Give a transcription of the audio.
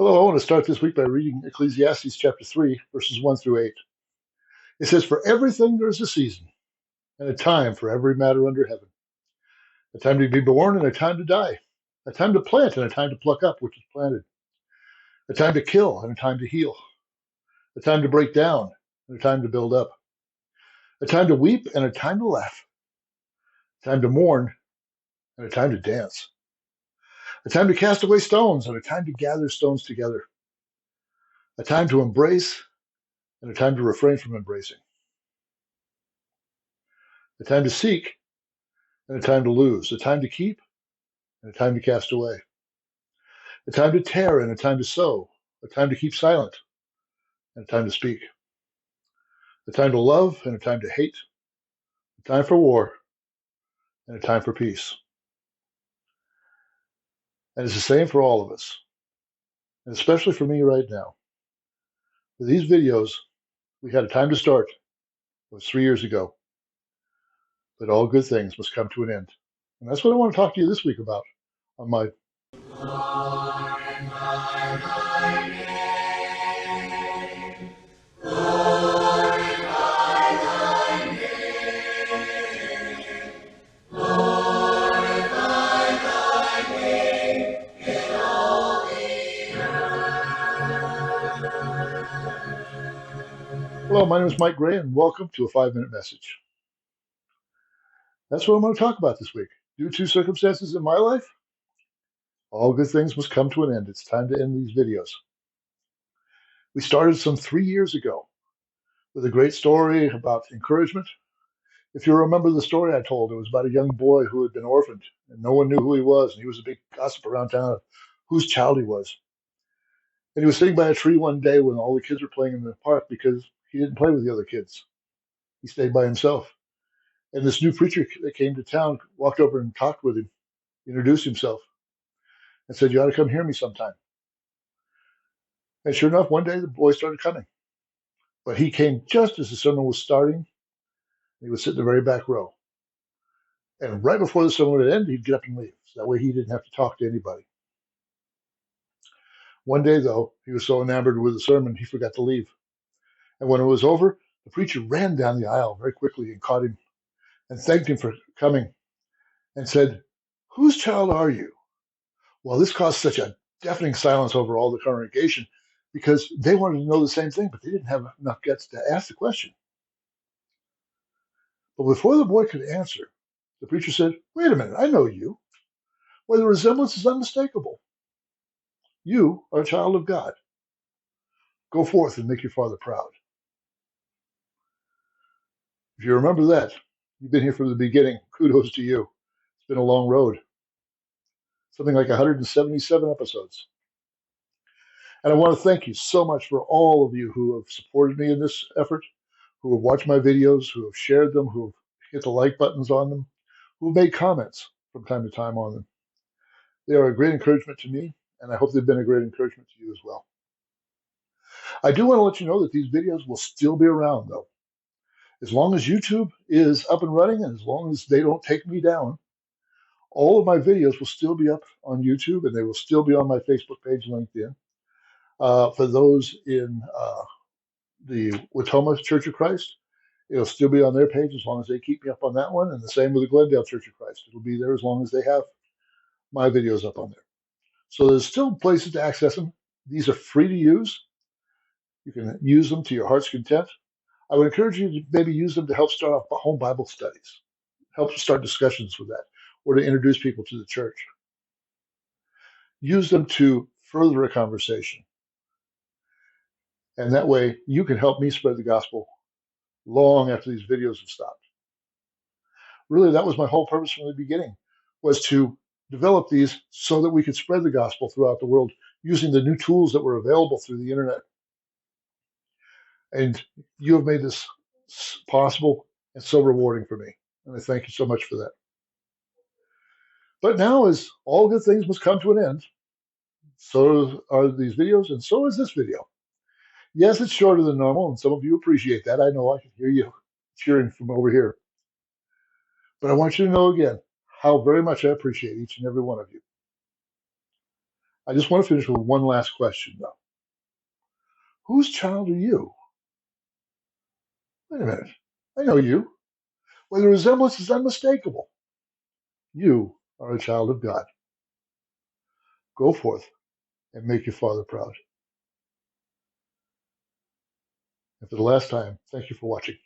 Hello, I want to start this week by reading Ecclesiastes chapter 3, verses 1 through 8. It says, "For everything there is a season, and a time for every matter under heaven, a time to be born and a time to die, a time to plant and a time to pluck up which is planted, a time to kill and a time to heal, a time to break down and a time to build up, a time to weep and a time to laugh, a time to mourn and a time to dance, a time to cast away stones and a time to gather stones together, a time to embrace and a time to refrain from embracing, a time to seek and a time to lose, a time to keep and a time to cast away, a time to tear and a time to sow, a time to keep silent and a time to speak, a time to love and a time to hate, a time for war and a time for peace." And it's the same for all of us, and especially for me right now. For these videos, we had a time to start. It was 3 years ago, but all good things must come to an end. And that's what I want to talk to you this week about on my. Hello, my name is Mike Gray, and welcome to a 5-minute message. That's what I'm going to talk about this week. Due to circumstances in my life, all good things must come to an end. It's time to end these videos. We started some 3 years ago with a great story about encouragement. If you remember the story I told, it was about a young boy who had been orphaned and no one knew who he was. And he was a big gossip around town of whose child he was. And he was sitting by a tree one day when all the kids were playing in the park because he didn't play with the other kids. He stayed by himself. And this new preacher that came to town walked over and talked with him, introduced himself, and said, "You ought to come hear me sometime." And sure enough, one day the boy started coming. But he came just as the sermon was starting. He would sit in the very back row. And right before the sermon would end, he'd get up and leave. So that way he didn't have to talk to anybody. One day, though, he was so enamored with the sermon, he forgot to leave. And when it was over, the preacher ran down the aisle very quickly and caught him and thanked him for coming and said, "Whose child are you?" Well, this caused such a deafening silence over all the congregation because they wanted to know the same thing, but they didn't have enough guts to ask the question. But before the boy could answer, the preacher said, "Wait a minute, I know you. Why, the resemblance is unmistakable. You are a child of God. Go forth and make your father proud." If you remember that, you've been here from the beginning. Kudos to you. It's been a long road, something like 177 episodes. And I want to thank you so much for all of you who have supported me in this effort, who have watched my videos, who have shared them, who have hit the like buttons on them, who have made comments from time to time on them. They are a great encouragement to me, and I hope they've been a great encouragement to you as well. I do want to let you know that these videos will still be around, though. As long as YouTube is up and running, and as long as they don't take me down, all of my videos will still be up on YouTube, and they will still be on my Facebook page, LinkedIn. For those in the Watoma Church of Christ, it'll still be on their page as long as they keep me up on that one, and the same with the Glendale Church of Christ. It'll be there as long as they have my videos up on there. So there's still places to access them. These are free to use. You can use them to your heart's content. I would encourage you to maybe use them to help start off home Bible studies, help start discussions with that, or to introduce people to the church. Use them to further a conversation. And that way you can help me spread the gospel long after these videos have stopped. Really, that was my whole purpose from the beginning, was to develop these so that we could spread the gospel throughout the world using the new tools that were available through the internet. And you have made this possible and so rewarding for me. And I thank you so much for that. But now, as all good things must come to an end, so are these videos, and so is this video. Yes, it's shorter than normal, and some of you appreciate that. I know, I can hear you cheering from over here. But I want you to know again how very much I appreciate each and every one of you. I just want to finish with one last question, though. Whose child are you? Wait a minute. I know you. Well, the resemblance is unmistakable. You are a child of God. Go forth and make your Father proud. And for the last time, thank you for watching.